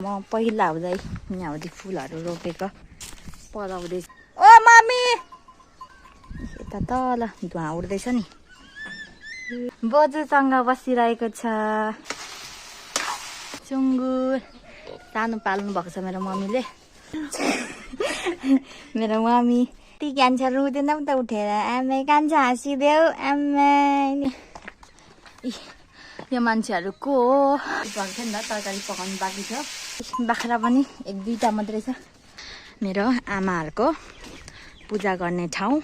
म पहिला हुँदै यहाँदेखि फुलहरू रोपेको पलाउँदै। ओ मम्मी यता तल धुवा उड्दैछ नि। बोजूसँग बसिरहेको छ सुँगुर। सानो पाल्नु भएको छ मेरो मम्मीले। मेरो मम्मी ती कान्छा रुँदैन पो त उठेर। आमै कान्छा हाँसिदेऊ आमै। यो मान्छेहरू को हो? भन्थ्यो नि त तरकारी पकाउनु बाँकी थियो। बाख्रा पनि 1-2टा मात्रै छ। मेरो आमाहरूको पूजा गर्ने ठाउँ।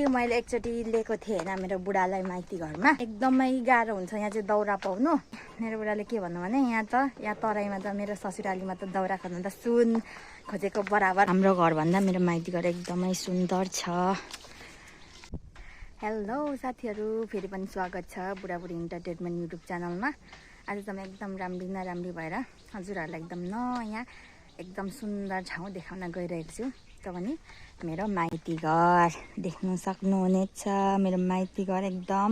मैले एकचोटि लिएको थिएँ होइन मेरो बुढालाई माइती घरमा। एकदमै गाह्रो हुन्छ यहाँ चाहिँ दाउरा पाउनु। मेरो बुढाले के भन्नु भने यहाँ तराईमा त मेरो ससुरालीमा त दाउरा खोज्नु त सुन खोजेको बराबर। हाम्रो घरभन्दा मेरो माइती घर एकदमै सुन्दर छ। हेलो साथीहरू, फेरि पनि स्वागत छ बुढाबुढी इन्टरटेनमेन्ट युट्युब च्यानलमा। आज त म एकदम राम्री भएर हजुरहरूलाई एकदम नयाँ एकदम सुन्दर ठाउँ देखाउन गइरहेको छु। त पनि मेरो माइती घर देख्न सक्नुहुनेछ। मेरो माइती घर एकदम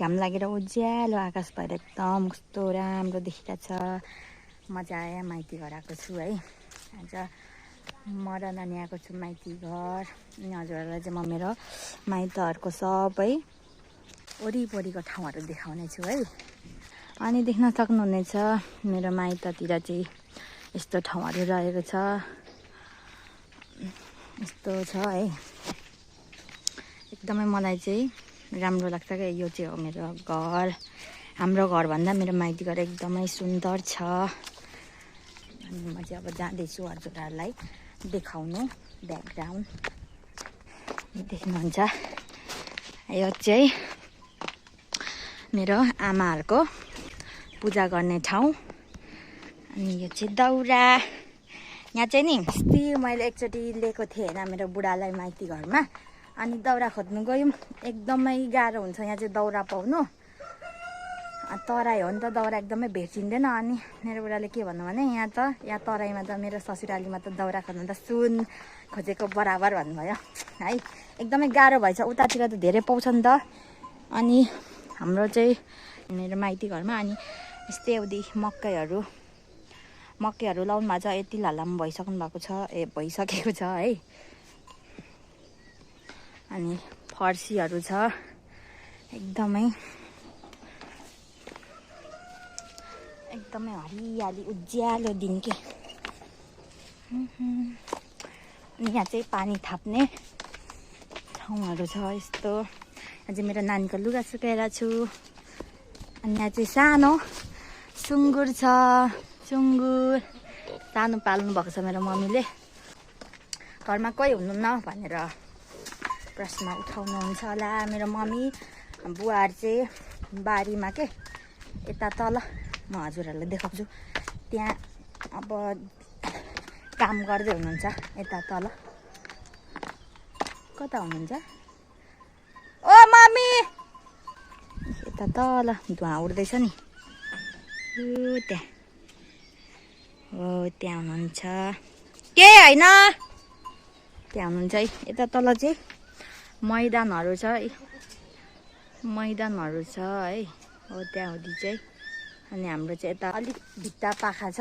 घाम लागेर उज्यालो आकाश भएर एकदम कस्तो राम्रो देखिरहेछ। मजा आयो माइती घर आएको छु है। आज म र नानी आएको छु माइती घर। अनि हजुरहरूलाई चाहिँ म मेरो माइतहरूको सबै वरिपरिको ठाउँहरू देखाउने छु है। अनि देख्न सक्नुहुनेछ मेरो माइततिर चाहिँ यस्तो ठाउँहरू रहेको छ। यस्तो छ है। एकदमै मलाई चाहिँ राम्रो लाग्छ क्या। यो चाहिँ हो मेरो घर। हाम्रो घरभन्दा मेरो माइती घर एकदमै सुन्दर छ। अनि म चाहिँ अब जाँदैछु हजुरहरूलाई देखाउनु ब्याकग्राउन्ड। देख्नुहुन्छ यो चाहिँ मेरो आमाहरूको पूजा गर्ने ठाउँ। अनि यो चाहिँ दाउरा। यहाँ चाहिँ नि अस्ति मैले एकचोटि लिएको थिएँ होइन मेरो बुढालाई माइती घरमा। अनि दाउरा खोज्नु गयौँ। एकदमै गाह्रो हुन्छ यहाँ चाहिँ दाउरा पाउनु। तराई हो नि त दाउरा एकदमै भेटिँदैन। अनि मेरो बुढाले के भन्नु भने यहाँ तराईमा त मेरो ससुरालीमा त दाउरा खोज्नु त सुन खोजेको बराबर भन्नुभयो है। एकदमै गाह्रो भएछ। उतातिर त धेरै पाउँछ नि त। अनि हाम्रो चाहिँ मेरो माइती घरमा अनि यस्तै एउटी मकैहरू लाउनु भएको छ। यति लालाम भइसक्नु भएको छ। भइसकेको छ है। अनि फर्सीहरू छ। एकदमै हरियाली उज्यालो दिन के। अनि यहाँ चाहिँ पानी थाप्ने ठाउँहरू छ यस्तो। यहाँ चाहिँ मेरो नानीको लुगा सुकाएर छु। अनि यहाँ चाहिँ सानो सुँगुर छ। सुँगुर सानो पाल्नु भएको छ मेरो मम्मीले। घरमा कोही हुनुहुन्न भनेर प्रश्न उठाउनुहुन्छ होला। मेरो मम्मी बुवाहरू चाहिँ बारीमा के यता तल म हजुरहरूलाई देखाउँछु। त्यहाँ अब काम गर्दै हुनुहुन्छ यता तल। कता हुनुहुन्छ? ओ मम्मी यता तल धुवा उड्दैछ नि। त्यहाँ हुनुहुन्छ। केही होइन त्यहाँ हुनुहुन्छ है। यता तल चाहिँ मैदानहरू छ है। हो त्यहाँ हुँदी चाहिँ। अनि हाम्रो चाहिँ यता अलिक भित्ता पाखा छ।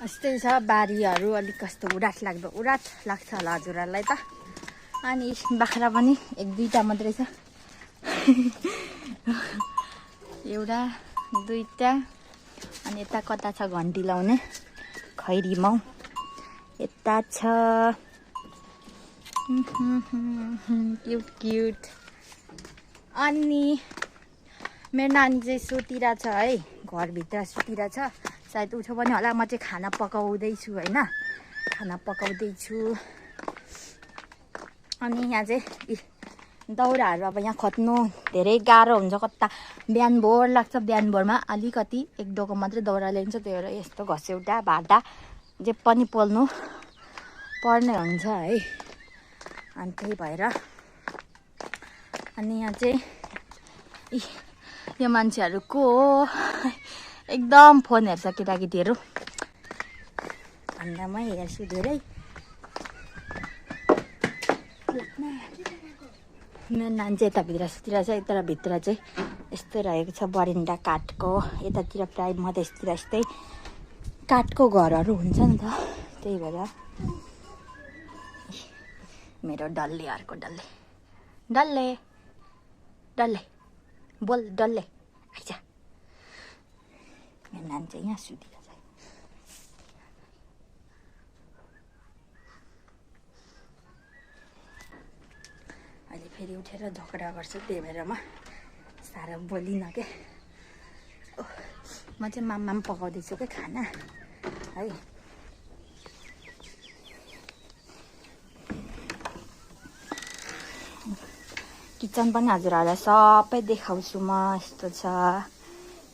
यस्तै छ बारीहरू। अलिक कस्तो उराट लाग्छ होला हजुरहरूलाई त। अनि बाख्रा पनि 1-2टा मात्रै छ। एउटा 2टा। अनि यता कता छ घन्टी लाउने खैरी माउ यता छ। क्युट। अनि मेरो नानी चाहिँ सुतिरहेको छ है। घरभित्र सुतिरहेको छ। सायद उठ्यो पनि होला। म चाहिँ खाना पकाउँदैछु होइन। अनि यहाँ चाहिँ दाउराहरू अब यहाँ खोज्नु धेरै गाह्रो हुन्छ। कता बिहान भोर लाग्छ। बिहान भोरमा अलिकति 1-2को मात्रै दाउरा ल्याइन्छ। त्यही भएर यस्तो घस्यौटा भाटा जे पनि पोल्नु पर्ने हुन्छ है। अनि त्यही भएर अनि यहाँ चाहिँ यो मान्छेहरू को हो? एकदम फोन हेर्छ केटाकेटीहरू। भन्दा म हेर्छु धेरै। मेरो नानी चाहिँ यताभित्र सुतिरहेको छ। यताभित्र चाहिँ यस्तै रहेको छ बरिन्डा काठको। यतातिर प्रायः मधेसतिर यस्तै काठको घरहरू हुन्छ नि त, त्यही भएर मेरो डल्ले अर्को डल्ले डल्ले डल्ले बोल डल्ले आइज। मेरो नानी चाहिँ यहाँ सुतिरहेको छ। अहिले फेरि उठेर झगडा गर्छु, त्यही भएर म साह्रो बोलिनँ के। म चाहिँ मामा पकाउँदैछु क्या खाना है। किचन पनि हजुरहरूलाई सबै देखाउँछु म। यस्तो छ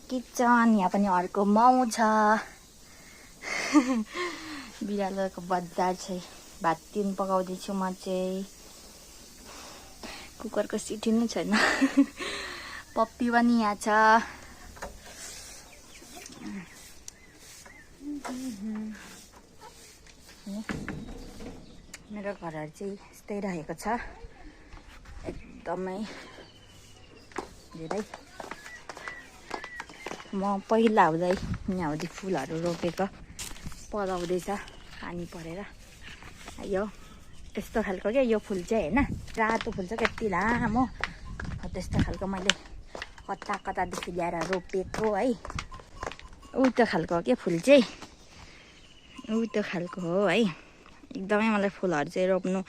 किचन, यहाँ पनि अर्को माउ छ। बिरालोको बजार चाहिँ भात तिन पकाउँदैछु म चाहिँ। कुकरको सिटी नै छैन। पप्पी पनि यहाँ छ। मेरो घरहरू चाहिँ यस्तै रहेको छ, एकदमै धेरै। म पहिला हुँदै यहाँदेखि फुलहरू रोपेको पलाउँदैछ पानी परेर। यो यस्तो खालको क्या यो फुल चाहिँ होइन, रातो फुल चाहिँ कति लामो त्यस्तो खालको मैले कता कतादेखि ल्याएर रोपेको है। उ त्यो खालको के फुल चाहिँ उ त्यो खालको हो है। एकदमै मलाई फुलहरू चाहिँ रोप्नु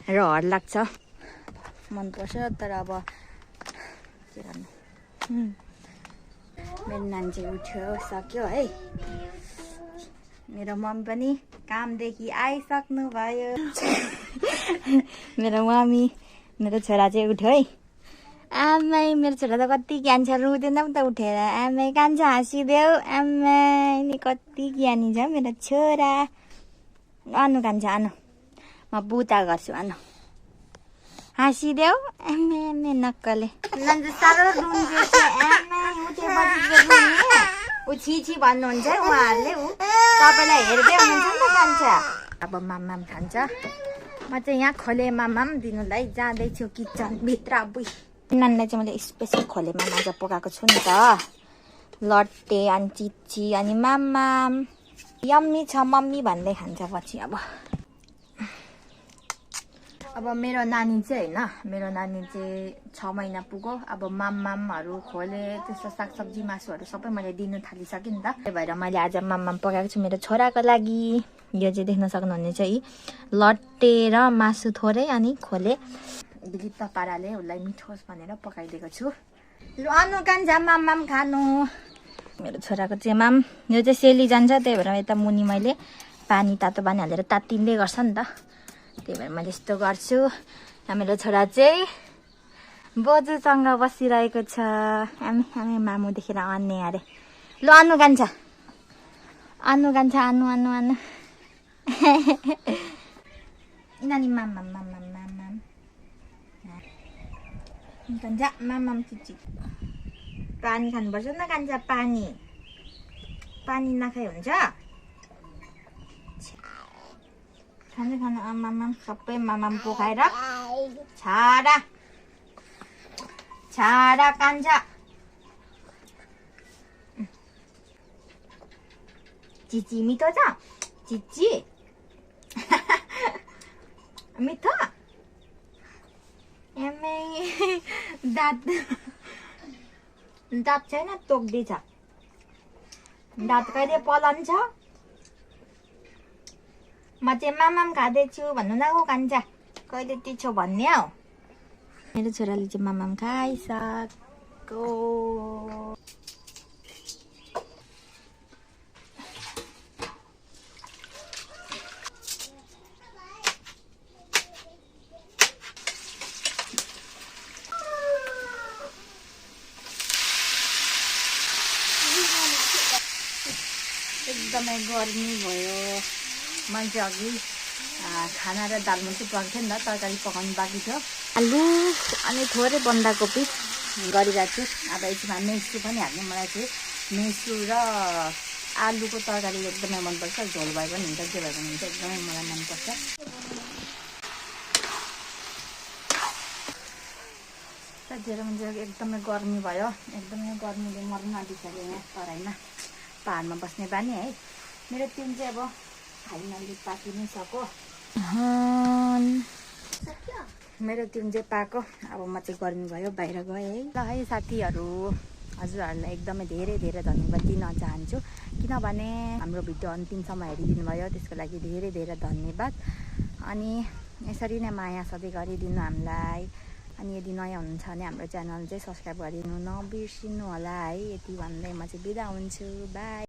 रहर लाग्छ, मनपर्छ। तर अब के गर्नु, मेरो नानी चाहिँ उठ्यो सक्यो है। मेरो मम्मी पनि कामदेखि आइसक्नु भयो। मेरो मम्मी मेरो छोरा चाहिँ उठ्यो है। आमै मेरो छोरा त कति ज्ञान छ, रुँदैन पनि त उठेर। आमै कान्छ हाँसिदेऊ, आमै नि कति ज्ञानी छ मेरो छोरा। अनु कान्छ अनु, म बुता गर्छु अनु। हाँसिदेऊ आमै आमै नक्कले। साह्रो रुन्छ आमै, उठेपछि रुने ऊ छिछि भन्नुहुन्छ उहाँहरूले। ऊ तपाईँलाई हेर्दै हुनुहुन्छ नि त कान्छ। अब मामाम खान्छ। म चाहिँ यहाँ खोले मामाम दिनुलाई जाँदैछु किचनभित्र। बुई नानीलाई चाहिँ मैले स्पेसल खोले मामा चाहिँ पकाएको छु नि त। लट्टे अनि चिच्ची अनि मामाम यम्मी छ मम्मी भन्दै खान्छ पछि। अब मेरो नानी चाहिँ होइन, मेरो नानी चाहिँ 6 महिना पुग्यो। अब मामहरू खोले त्यस्तो सागसब्जी मासुहरू सबै मैले दिनु थालिसकेँ नि त। त्यही भएर मैले आज माम पकाएको छु मेरो छोराको लागि। यो चाहिँ देख्न सक्नुहुने चाहिँ लट्टे र मासु थोरै अनि खोले विलिप्त पाराले उसलाई मिठो होस् भनेर पकाइदिएको छु। ल अनु कान्छ माम खानु। मेरो छोराको चाहिँ माम यो चाहिँ सेली जान्छ, त्यही भएर यता मुनि मैले पानी तातो पानी हालेर तात्तिँदै गर्छ नि त, त्यही भएर मैले यस्तो गर्छु। मेरो छोरा चाहिँ बोजूसँग बसिरहेको छ। आमी आमी मामु देखेर अन्ने अरे। ल अनु कान्छ अनु कान्छ अनु अनु अनु। नानी माम माम माम माम माम माम कान्छ माम माम चिची। पानी खानुपर्छ नि त कान्छ, पानी पानी नखाइ हुन्छ। खानु खानु आमाम सबै मामाम पोखाएर छाडा छाडा कान्छ। चिची मिठो छ चिची। मिठो एमै दाँत दाँत छैन तोक्दैछ। दाँत कहिले पलन्छ। म चाहिँ मामाम खाँदैछु भन्नु न हो कान्छ, कहिले तिछो भन्ने हौ। मेरो छोराले चाहिँ मामाम खाइसक्यो। एकदमै गर्मी भयो। मैले अघि खाना र दाल मात्रै पकाएको थिएँ नि त, तरकारी पकाउनु बाँकी थियो। आलु अनि थोरै बन्दाकोपी गरिरहेको छु। अब यसमा मेसु पनि हाल्ने। मलाई चाहिँ मेसु र आलुको तरकारी एकदमै मनपर्छ। झोल भए पनि हुन्छ, जे भए पनि हुन्छ, एकदमै मलाई मनपर्छ। जेरो हुन्छ एकदमै गर्मी भयो। एकदमै गर्मीले मर्न आँटिसक्यो यहाँ तराईमा। पाहाडमा बस्ने बानी है। मेरो तिउन चाहिँ अब फाइनली पाकिनु सक्यो। मेरो तिउन चाहिँ पाको। अब म चाहिँ गर्मी भयो बाहिर गएँ है। ल है साथीहरू, हजुरहरूलाई एकदमै धेरै धेरै धन्यवाद दिन चाहन्छु, किनभने हाम्रो भिडियो अन्तिमसम्म हेरिदिनु भयो, त्यसको लागि धेरै धेरै धन्यवाद। अनि यसरी नै माया सधैँ गरिदिनु हामीलाई। अनि यदि नयाँ हुनुहुन्छ भने हाम्रो च्यानल चाहिँ सब्सक्राइब गरिदिनु नबिर्सिनु होला है। यति भन्दै म चाहिँ बिदा हुन्छु। बाई।